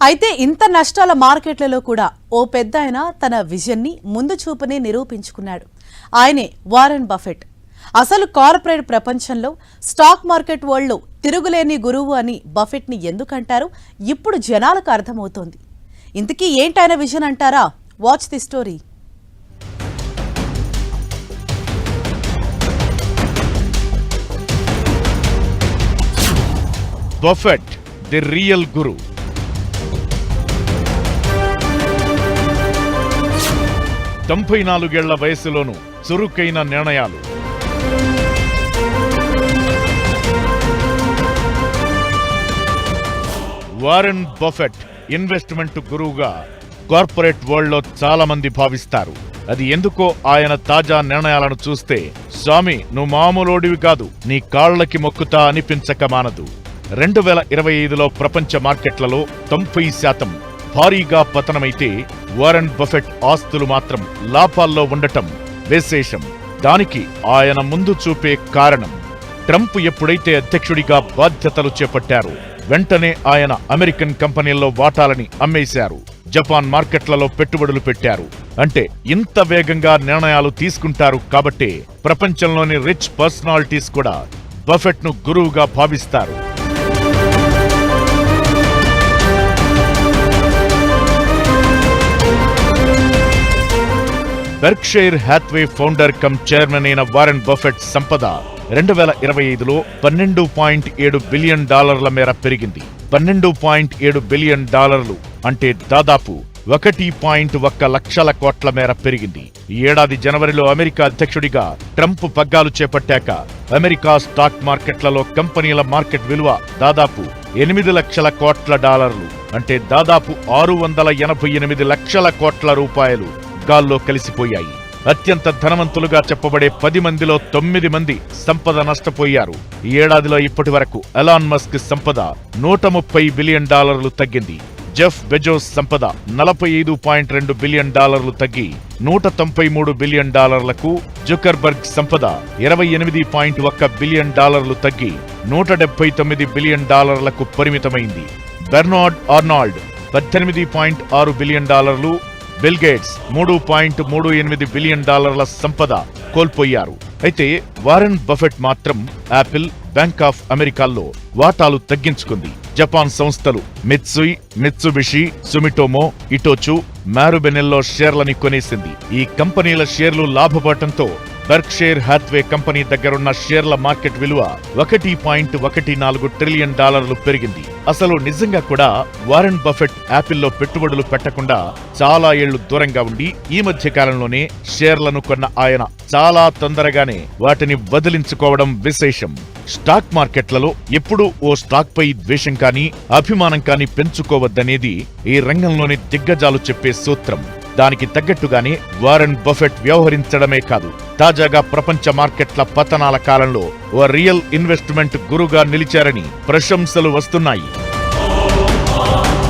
అయితే ఇంత నష్టాల మార్కెట్లలో కూడా ఓ పెద్దాయన తన విజన్ని ముందు చూపునే నిరూపించుకున్నాడు. ఆయనే వారెన్ బఫెట్. అసలు కార్పొరేట్ ప్రపంచంలో స్టాక్ మార్కెట్ వరల్డ్లో తిరుగులేని గురువు అని బఫెట్ని ఎందుకంటారు ఇప్పుడు జనాలకు అర్థమవుతోంది. ఇంతకీ ఏంటైన విజన్ అంటారా? Watch the story. Buffett the real guru. తొంభై 94 ఏళ్ల వయసులోనూ చురుకైన నిర్ణయాలు. వారెన్ బఫెట్ ఇన్వెస్ట్మెంట్ గురువుగా కార్పొరేట్ వరల్డ్లో చాలా మంది భావిస్తారు. అది ఎందుకో ఆయన తాజా నిర్ణయాలను చూస్తే స్వామి నువ్వు మామూలోడివి కాదు, నీ కాళ్లకి మొక్కుతా అనిపించక మానదు. 2025లో ప్రపంచ మార్కెట్లలో 90% భారీగా పతనమైతే వారెన్ బఫెట్ ఆస్తులు మాత్రం లాభాల్లో ఉండటం విశేషం. దానికి ఆయన ముందు చూపే కారణం, ట్రంప్ ఎప్పుడైతే అధ్యక్షుడిగా బాధ్యతలు చేపట్టారో వెంటనే ఆయన అమెరికన్ కంపెనీల్లో వాటాలని అమ్మేశారు. జపాన్ మార్కెట్లలో పెట్టుబడులు పెట్టారు. అంటే ఇంత వేగంగా నిర్ణయాలు తీసుకుంటారు కాబట్టే ప్రపంచంలోని రిచ్ పర్సనాలిటీస్ కూడా బఫెట్ ను గురువుగా భావిస్తారు. Berkshire Hathway founder come chairman అయిన వారెన్ బఫెట్ సంపద 2025లో $12.7 బిలియన్ మేర పెరిగింది. $12.7 బిలియన్ అంటే దాదాపు 1.1 లక్షల కోట్ల మేర పెరిగింది. ఈ ఏడాది జనవరిలో అమెరికా అధ్యక్షుడిగా ట్రంప్ పగ్గాలు చేపట్టాక అమెరికా స్టాక్ మార్కెట్లలో కంపెనీల మార్కెట్ విలువ దాదాపు 8 లక్షల కోట్ల డాలర్లు, అంటే దాదాపు 688 లక్షల కోట్ల రూపాయలు గాల్లో కలిసిపోయాయి. అత్యంత ధనవంతులుగా చెప్పబడే 10 మందిలో 9 మంది సంపద నష్టపోయారు. ఈ ఏడాదిలో ఇప్పటి వరకు ఎలాన్ మస్క్ సంపద $130 బిలియన్ తగ్గింది. జెఫ్ బెజోస్ సంపద $45.2 బిలియన్ తగ్గి $193 బిలియన్, జుకర్బర్గ్ సంపద $28.1 బిలియన్ తగ్గి $179 బిలియన్ పరిమితమైంది. Bernard Arnault $18.6 billion, Bill Gates $3.38 billion సంపద కోల్పోయారు. అయితే వారెన్ బఫెట్ మాత్రం యాపిల్, బ్యాంక్ ఆఫ్ అమెరికాల్లో వాటాలు తగ్గించుకుంది. జపాన్ సంస్థలు మిత్సుయి, మిత్సుబిషి, సుమిటోమో, ఇటోచు, మ్యారుబెనెల్లో షేర్లని కొనేసింది. ఈ కంపెనీల షేర్లు లాభపడటంతో బెర్క్షైర్ హ్యాత్వే కంపెనీ దగ్గరున్న షేర్ల మార్కెట్ విలువ $1.14 ట్రిలియన్ పెరిగింది. అసలు నిజంగా కూడా వారెన్ బఫెట్ యాపిల్లో పెట్టుబడులు పెట్టకుండా చాలా ఏళ్లు దూరంగా ఉండి ఈ మధ్య కాలంలోనే షేర్లను కొన్న ఆయన చాలా తొందరగానే వాటిని వదిలించుకోవడం విశేషం. స్టాక్ మార్కెట్లలో ఎప్పుడూ ఓ స్టాక్ పై ద్వేషం కానీ అభిమానం కానీ పెంచుకోవద్దనేది ఈ రంగంలోని దిగ్గజాలు చెప్పే సూత్రం. దానికి తగ్గట్టుగానే వారెన్ బఫెట్ వ్యవహరించడమే కాదు, తాజాగా ప్రపంచ మార్కెట్ల పతనాల కాలంలో ఓ రియల్ ఇన్వెస్ట్మెంట్ గురుగా నిలిచారని ప్రశంసలు వస్తున్నాయి.